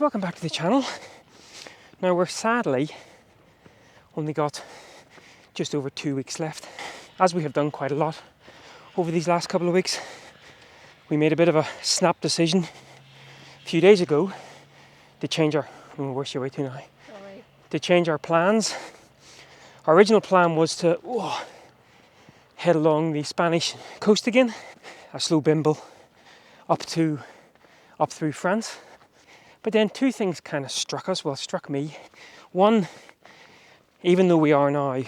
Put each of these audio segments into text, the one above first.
welcome back to the channel. Now we're sadly only got just over 2 weeks left. As we have done quite a lot over these last couple of weeks, we made a bit of a snap decision a few days ago to change our, where's your way to now? Sorry. To change our plans. Our original plan was to head along the Spanish coast again, a slow bimble up through France. But then two things kind of struck me. One, even though we are now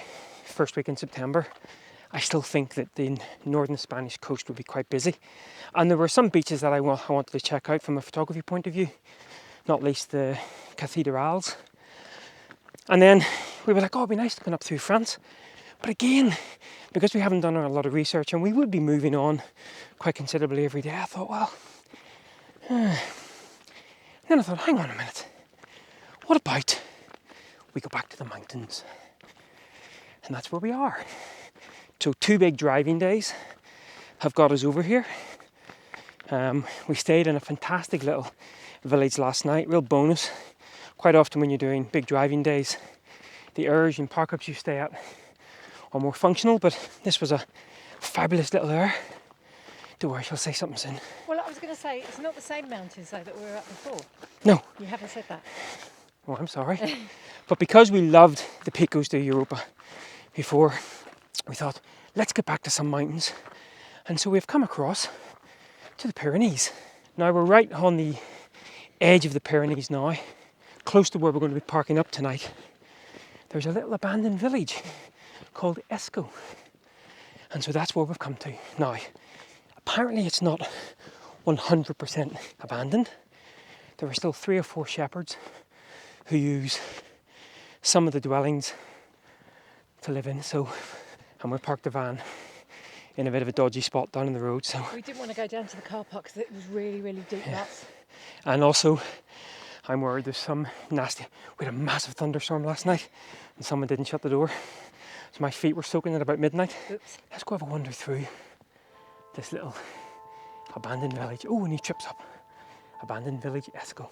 first week in September, I still think that the northern Spanish coast would be quite busy. And there were some beaches that I wanted to check out from a photography point of view, not least the cathedrals. And then we were like, it'd be nice to go up through France. But again, because we haven't done a lot of research and we would be moving on quite considerably every day, I thought, then I thought, hang on a minute, what about we go back to the mountains? And that's where we are. So 2 big driving days have got us over here. We stayed in a fantastic little village last night, real bonus. Quite often when you're doing big driving days, the urge and park-ups you stay at are more functional, but this was a fabulous little area. Don't worry, she'll say something soon. Well, I was going to say, it's not the same mountains though that we were at before. No. You haven't said that. Oh, I'm sorry. But because we loved the Picos de Europa before, we thought, let's get back to some mountains. And so we've come across to the Pyrenees. Now we're right on the edge of the Pyrenees now, close to where we're going to be parking up tonight. There's a little abandoned village called Esco. And so that's where we've come to. Now, apparently it's not 100% abandoned. There are still 3 or 4 shepherds who use some of the dwellings to live in. And we parked the van in a bit of a dodgy spot down in the road. So we didn't want to go down to the car park because it was really, really deep ruts. And also, I'm worried there's some nasty... We had a massive thunderstorm last night and someone didn't shut the door. So my feet were soaking at about midnight. Oops. Let's go have a wander through this little abandoned village. Oh, and he trips up. Abandoned village Esco.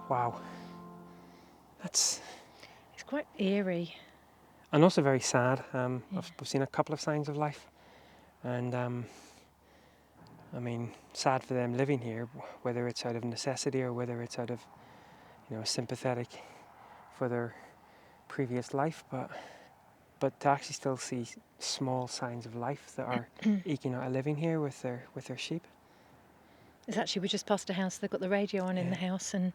Wow, it's quite eerie and also very sad. We've seen a couple of signs of life, and I mean, sad for them living here, whether it's out of necessity or whether it's out of, sympathetic for their previous life. But to actually still see small signs of life that are eking out a living here with their sheep. It's actually, we just passed a house. They've got the radio on in the house, and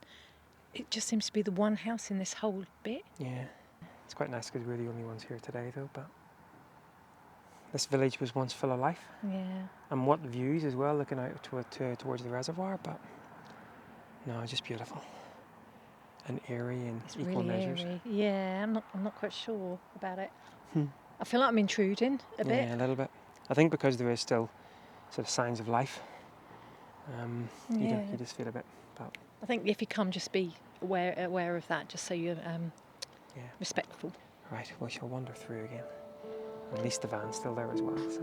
it just seems to be the one house in this whole bit. Yeah, it's quite nice because we're the only ones here today though, but this village was once full of life. Yeah. And what views as well, looking out towards the reservoir, but no, just beautiful. And eerie in It's equal really measures. Eerie. Yeah, I'm not quite sure about it. I feel like I'm intruding a bit. Yeah, a little bit. I think because there is still sort of signs of life, you just feel a bit. But I think if you come, just be aware of that, just so you're respectful. Right, we shall wander through again. At least the van's still there as well, so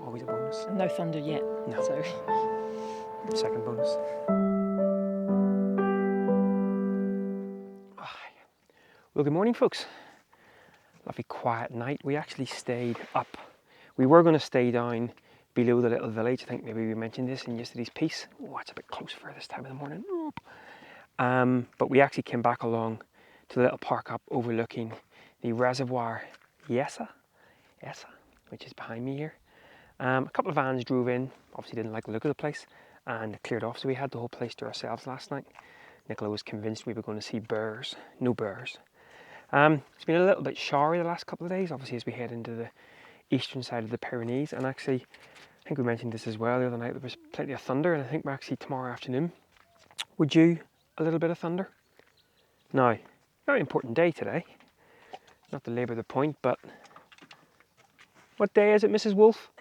always a bonus. No thunder yet. No. So. Second bonus. Well, good morning, folks. Lovely quiet night. We actually stayed up. We were going to stay down below the little village. I think maybe we mentioned this in yesterday's piece. Oh, it's a bit close for this time of the morning. But we actually came back along to the little park up overlooking the reservoir Jaca, which is behind me here. A couple of vans drove in, obviously didn't like the look of the place, and cleared off, so we had the whole place to ourselves last night. Nicola was convinced we were going to see bears. No bears. It's been a little bit showery the last couple of days, obviously, as we head into the eastern side of the Pyrenees, and actually, I think we mentioned this as well the other night, there was plenty of thunder, and I think we're actually tomorrow afternoon we're due a little bit of thunder. Now, very important day today. Not to labour the point, but what day is it, Mrs. Wolf?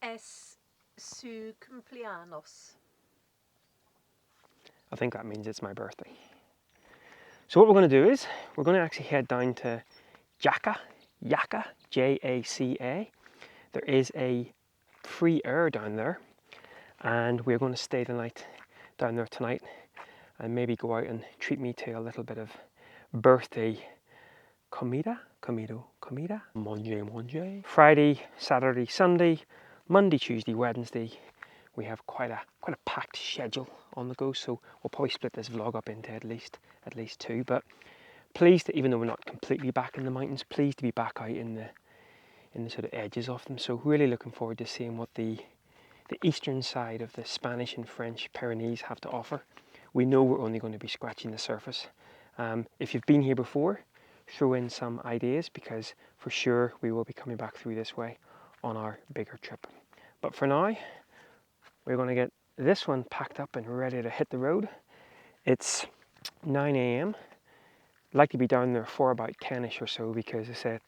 Es su cumpleaños. I think that means it's my birthday. So what we're going to do is, we're going to actually head down to Jaca, Jaca. There is a free air down there, and we're going to stay the night down there tonight, and maybe go out and treat me to a little bit of birthday comida, manger. Friday, Saturday, Sunday, Monday, Tuesday, Wednesday. We have quite a packed schedule on the go, so we'll probably split this vlog up into at least two. But pleased that even though we're not completely back in the mountains, pleased to be back out in the sort of edges of them. So really looking forward to seeing what the eastern side of the Spanish and French Pyrenees have to offer. We know we're only going to be scratching the surface. If you've been here before, throw in some ideas, because for sure we will be coming back through this way on our bigger trip. But for now, we're going to get this one packed up and ready to hit the road. It's 9 a.m. Like to be down there for about 10ish or so, because I said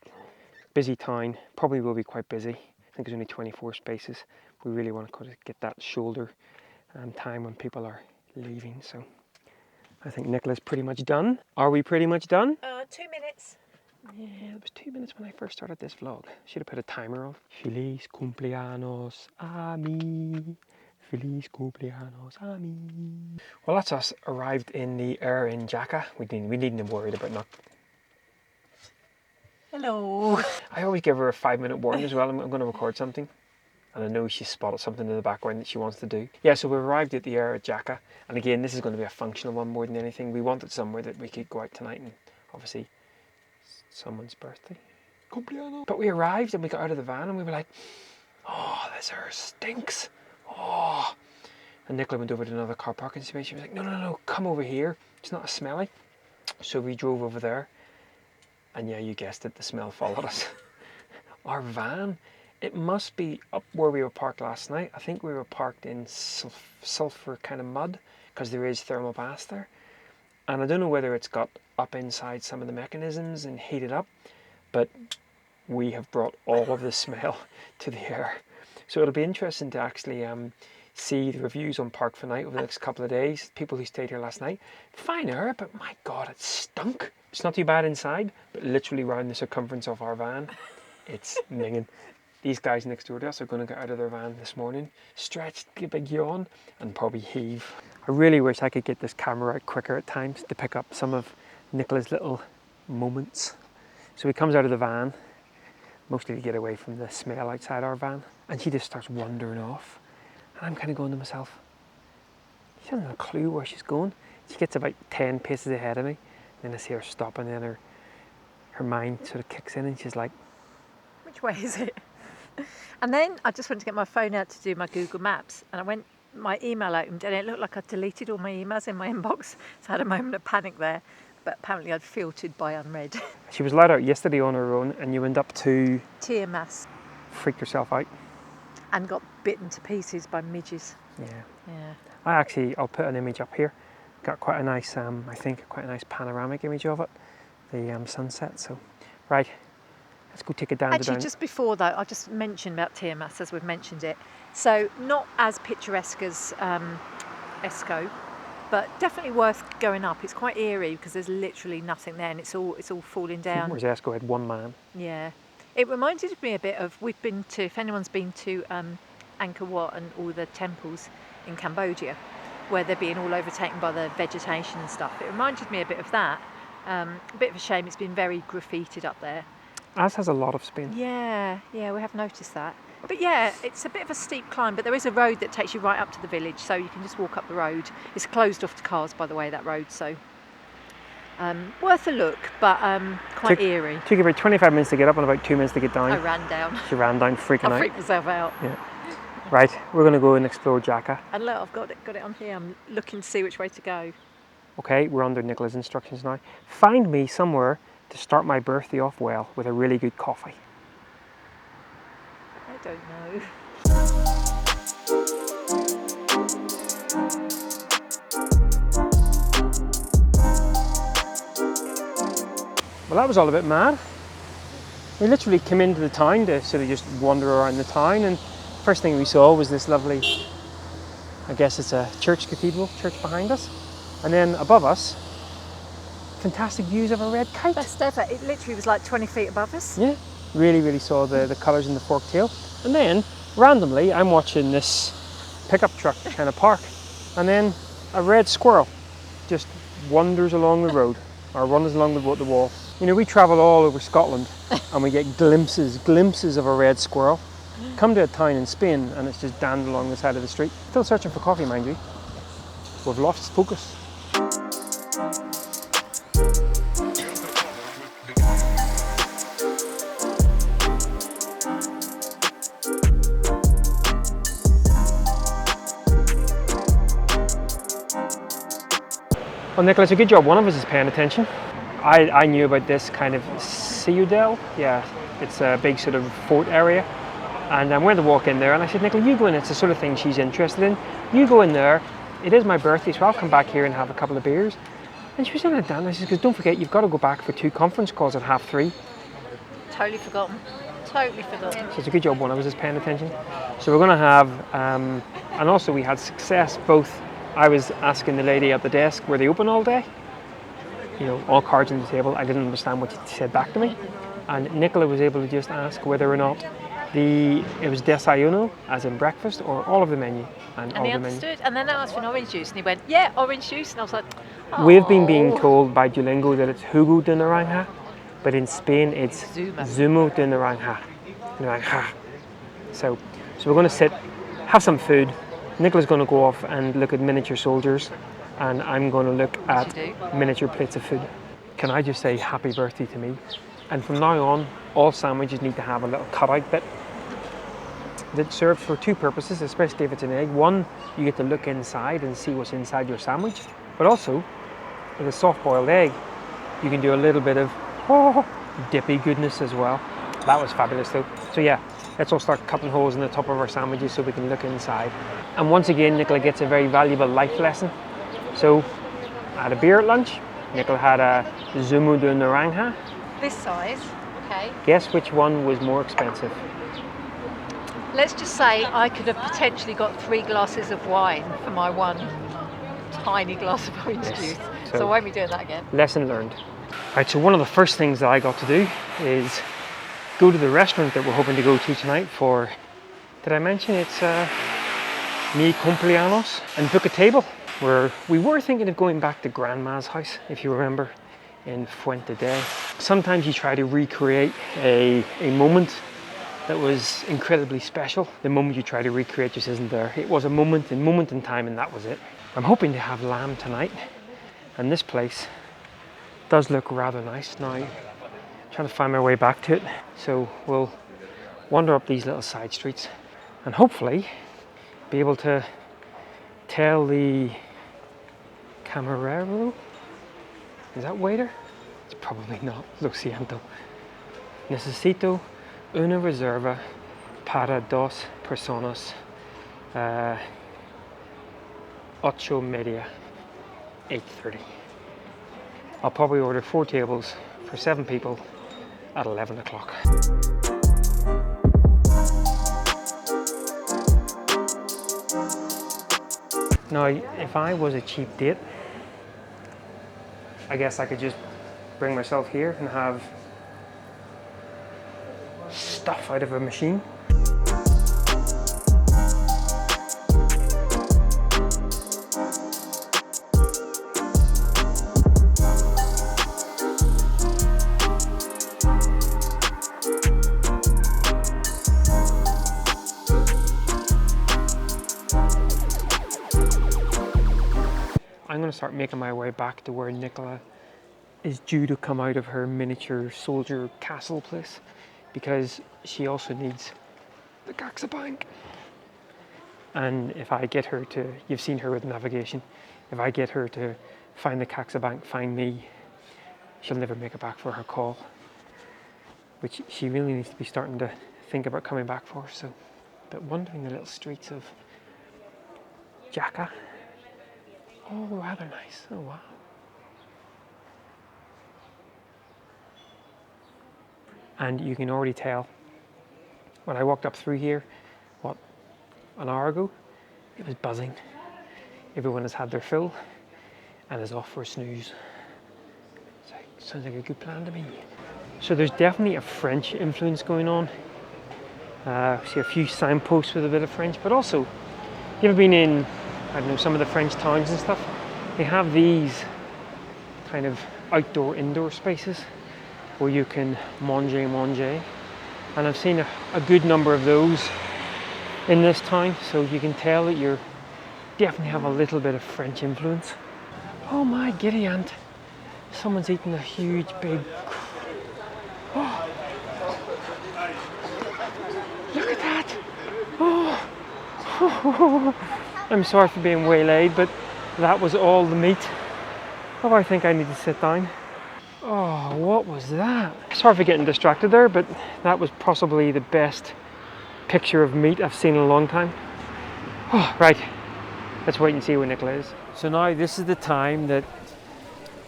busy town, probably will be quite busy. I think there's only 24 spaces. We really want to get that shoulder time when people are leaving. So I think Nicola's pretty much done. Are we pretty much done? 2 minutes. Yeah, it was 2 minutes when I first started this vlog. Should have put a timer on. Feliz cumpleaños a mí. Feliz cumpleaños a mí. Well, that's us arrived in the air in Jaca. We needn't be worried about not. Hello. I always give her a 5-minute warning as well. I'm going to record something. And I know she spotted something in the background that she wants to do. Yeah, so we arrived at the air at Jaca. And again, this is going to be a functional one more than anything. We wanted somewhere that we could go out tonight and obviously someone's birthday. But we arrived and we got out of the van and we were like, oh, this air stinks. Oh. And Nicola went over to another car parking space. She was like, no, come over here. It's not as smelly. So we drove over there. And yeah, you guessed it, the smell followed us. Our van, it must be up where we were parked last night. I think we were parked in sulphur kind of mud, because there is thermal baths there. And I don't know whether it's got up inside some of the mechanisms and heated up, but we have brought all of the smell to the air. So it'll be interesting to actually see the reviews on Park for Night over the next couple of days. People who stayed here last night, fine air, but my God, it stunk. It's not too bad inside, but literally around the circumference of our van, it's minging. These guys next door to us are going to get out of their van this morning, stretch, get a big yawn, and probably heave. I really wish I could get this camera out quicker at times to pick up some of Nicola's little moments. So he comes out of the van, mostly to get away from the smell outside our van, and she just starts wandering off. And I'm kind of going to myself, she doesn't have a clue where she's going. She gets about 10 paces ahead of me, and then I see her stop, and then her mind sort of kicks in and she's like, Which way is it? And then I just went to get my phone out to do my Google Maps, and my email opened and it looked like I'd deleted all my emails in my inbox. So I had a moment of panic there, but apparently I'd filtered by unread. She was let out yesterday on her own, and you went up to Tiermas. freak yourself out. And got bitten to pieces by midges. Yeah. Yeah. I'll put an image up here. Got quite a nice, I think, quite a nice panoramic image of it, the sunset. So, right, let's go take it down. Actually, just before though, I'll just mention about Tiermas as we've mentioned it. So not as picturesque as Esco, but definitely worth going up. It's quite eerie because there's literally nothing there, and it's all falling down. Whereas Esco had one man. Yeah, it reminded me a bit of, if anyone's been to Angkor Wat and all the temples in Cambodia, where they're being all overtaken by the vegetation and stuff. It reminded me a bit of that. A bit of a shame it's been very graffitied up there. As has a lot of Spain. Yeah, we have noticed that. But yeah, it's a bit of a steep climb, but there is a road that takes you right up to the village, so you can just walk up the road. It's closed off to cars, by the way, that road, so worth a look, but quite eerie. Took about 25 minutes to get up and about 2 minutes to get down. I ran down. She ran down, freaking out. I freaked myself out. Yeah. Right, we're going to go and explore Jaca. And look, I've got it on here. I'm looking to see which way to go. Okay, we're under Nicola's instructions now. Find me somewhere to start my birthday off well with a really good coffee. I don't know. Well, that was all a bit mad. We literally came into the town to sort of just wander around the town, and first thing we saw was this lovely, I guess it's a church behind us. And then above us, fantastic views of a red kite. Best ever. It literally was like 20 feet above us. Yeah, really saw the colours in the forked tail. And then, randomly, I'm watching this pickup truck kind of park, and then a red squirrel just wanders along the road, or runs along the wall. You know, we travel all over Scotland and we get glimpses of a red squirrel. Come to a town in Spain and it's just damned along the side of the street. Still searching for coffee, mind you. We've lost focus. Well, Nicholas, a good job one of us is paying attention. I knew about this kind of Ciudad. Yeah, it's a big sort of fort area. And I went to walk in there and I said, Nicola, you go in, it's the sort of thing she's interested in. You go in there, it is my birthday, so I'll come back here and have a couple of beers. And she was in it down, and she says, don't forget, you've got to go back for 2 conference calls at 3:30. Totally forgotten. Totally forgotten. So it's a good job one of us is paying attention. So we're going to have, and also we had success both. I was asking the lady at the desk, were they open all day? You know, all cards on the table. I didn't understand what she said back to me. And Nicola was able to just ask whether or not it was desayuno, as in breakfast, or all of the menu. And all he the menu. understood. And then I asked for an orange juice, and he went, yeah, orange juice. And I was like, oh. We've been being told by Duolingo that it's jugo de naranja, but in Spain it's zumo de naranja. Naranja. So we're going to sit, have some food. Nicola's going to go off and look at miniature soldiers, and I'm going to look at miniature plates of food. Can I just say happy birthday to me? And from now on, all sandwiches need to have a little cutout bit that serves for 2 purposes, especially if it's an egg. One, you get to look inside and see what's inside your sandwich, but also with a soft-boiled egg, you can do a little bit of dippy goodness as well. That was fabulous though. So yeah, let's all start cutting holes in the top of our sandwiches so we can look inside. And once again, Nicola gets a very valuable life lesson. So I had a beer at lunch. Nicola had a zumo de naranja. This size, okay. Guess which one was more expensive? Let's just say I could have potentially got 3 glasses of wine for my one tiny glass of orange juice. So I won't be doing that again. Lesson learned. Right, so one of the first things that I got to do is go to the restaurant that we're hoping to go to tonight for, did I mention it's mi cumpleaños, and book a table. We were thinking of going back to Grandma's house, if you remember, in Fuente Day. Sometimes you try to recreate a moment that was incredibly special. The moment you try to recreate just isn't there. It was a moment in time, and that was it. I'm hoping to have lamb tonight, and this place does look rather nice. Now, I'm trying to find my way back to it, so we'll wander up these little side streets and hopefully be able to tell the camarero, is that waiter? It's probably not. Lo siento. Necesito una reserva para 2 personas, 8:30, 8:30. I'll probably order 4 tables for 7 people at 11 o'clock. Now, if I was a cheap date, I guess I could just bring myself here and have stuff out of a machine. I'm going to start making my way back to where Nicola is due to come out of her miniature soldier castle place, because she also needs the Jaca bank. And if I get her to, you've seen her with navigation, if I get her to find the Jaca bank, find me, she'll never make it back for her call, which she really needs to be starting to think about coming back for. So, but wandering the little streets of Jaca, oh, rather nice. Oh wow. And you can already tell, when I walked up through here, what, an hour ago, it was buzzing. Everyone has had their fill and is off for a snooze. Sounds like a good plan to me. So there's definitely a French influence going on. See a few signposts with a bit of French, but also, you ever been in, I don't know, some of the French towns and stuff? They have these kind of indoor spaces where you can manger. And I've seen a good number of those in this town, so you can tell that you definitely have a little bit of French influence. Oh my giddy aunt, someone's eating a huge big... Oh. Look at that! Oh. I'm sorry for being waylaid, but that was all the meat. Oh, I think I need to sit down. Oh, what was that? Sorry for getting distracted there, but that was possibly the best picture of meat I've seen in a long time. Oh, right, let's wait and see where Nicola is. So now this is the time that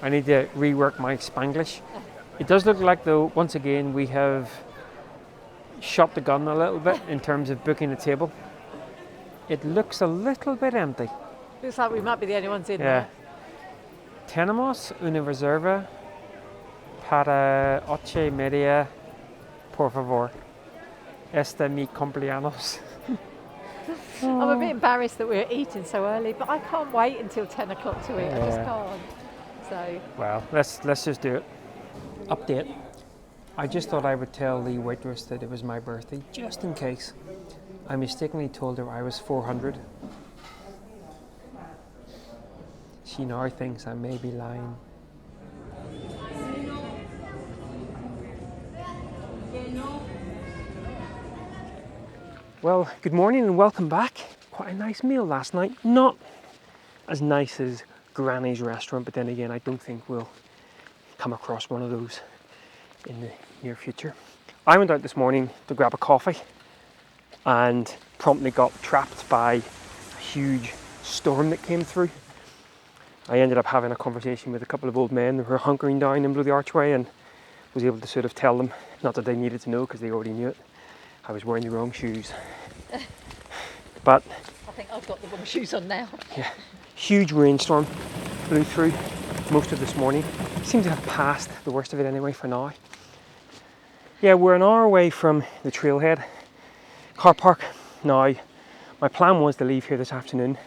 I need to rework my Spanglish. It does look like, though, once again, we have shot the gun a little bit in terms of booking a table. It looks a little bit empty. Looks like we might be the only ones in there. Tenemos una reserva para 8:30, por favor. Este mi cumpleaños. I'm a bit embarrassed that we're eating so early, but I can't wait until 10 o'clock to eat. I just can't. So. Well, let's just do it. Update. I just thought I would tell the waitress that it was my birthday, just in case. I mistakenly told her I was 400. She now thinks I may be lying. Well, good morning and welcome back. Quite a nice meal last night. Not as nice as Granny's restaurant, but then again, I don't think we'll come across one of those in the near future. I went out this morning to grab a coffee and promptly got trapped by a huge storm that came through. I ended up having a conversation with a couple of old men who were hunkering down in below the archway, and was able to sort of tell them, not that they needed to know because they already knew it, I was wearing the wrong shoes. But I think I've got the wrong shoes on now. Yeah, huge rainstorm blew through most of this morning. Seems to have passed the worst of it anyway for now. Yeah, we're an hour away from the trailhead car park. Now, my plan was to leave here this afternoon,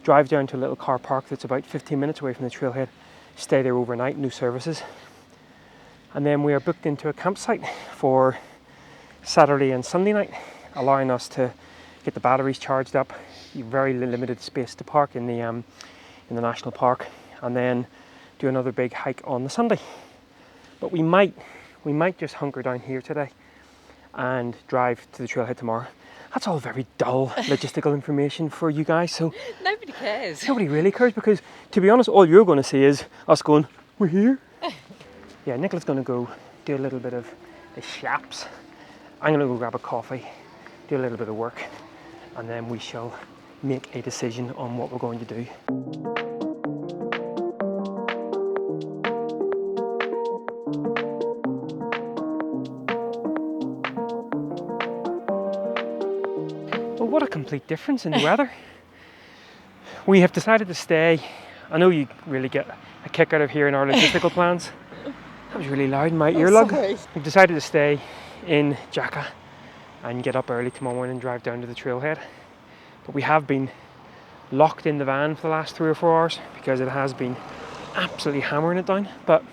drive down to a little car park that's about 15 minutes away from the trailhead, stay there overnight, no services. And then we are booked into a campsite for Saturday and Sunday night, allowing us to get the batteries charged up. Very limited space to park in the national park, and then do another big hike on the Sunday. But we might just hunker down here today and drive to the trailhead tomorrow. That's all very dull logistical information for you guys, so Nobody cares. nobody really cares, because to be honest, all you're going to see is us going, we're here. Yeah, Nicola's going to go do a little bit of the shops. I'm going to go grab a coffee, do a little bit of work, and then we shall make a decision on what we're going to do. Well, what a complete difference in the weather. We have decided to stay. I know you really get a kick out of hearing our logistical plans. That was really loud in my earlug. Sorry. We've decided to stay in Jaca and get up early tomorrow morning and drive down to the trailhead. But we have been locked in the van for the last 3 or 4 hours because it has been absolutely hammering it down. But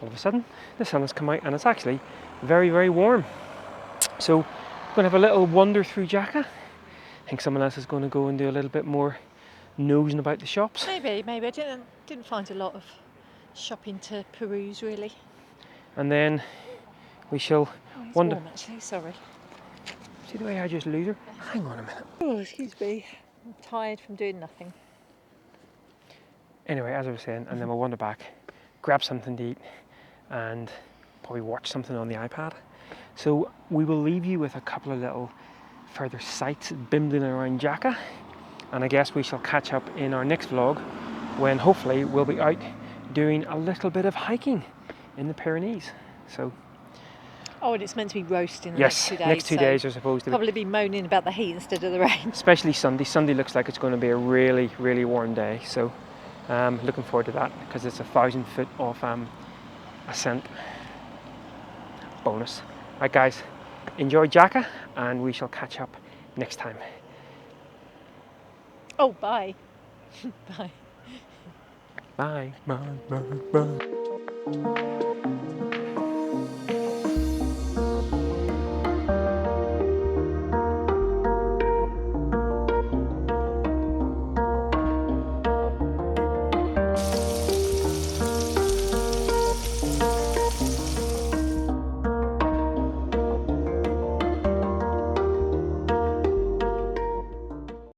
all of a sudden, the sun has come out and it's actually very, very warm. So we're going to have a little wander through Jaca. I think someone else is going to go and do a little bit more nosing about the shops. Maybe. I didn't find a lot of shopping to peruse, really. And then we shall It's wander. warm, actually, sorry. See the way I just lose her? Hang on a minute. Oh, excuse me. I'm tired from doing nothing. Anyway, as I was saying, and then we'll wander back, grab something to eat, and probably watch something on the iPad. So we will leave you with a couple of little further sights bimbling around Jaca, and I guess we shall catch up in our next vlog when hopefully we'll be out doing a little bit of hiking in the Pyrenees. So Oh, and it's meant to be roasting the Yes, next 2 days. next 2 so days are supposed to be. probably be moaning about the heat instead of the rain. Especially Sunday. Sunday looks like it's going to be a really, really warm day. So looking forward to that because it's 1,000 foot of ascent bonus. Right, guys, enjoy Jaca, and we shall catch up next time. Oh, bye. Bye. Bye. Bye. Bye. Bye.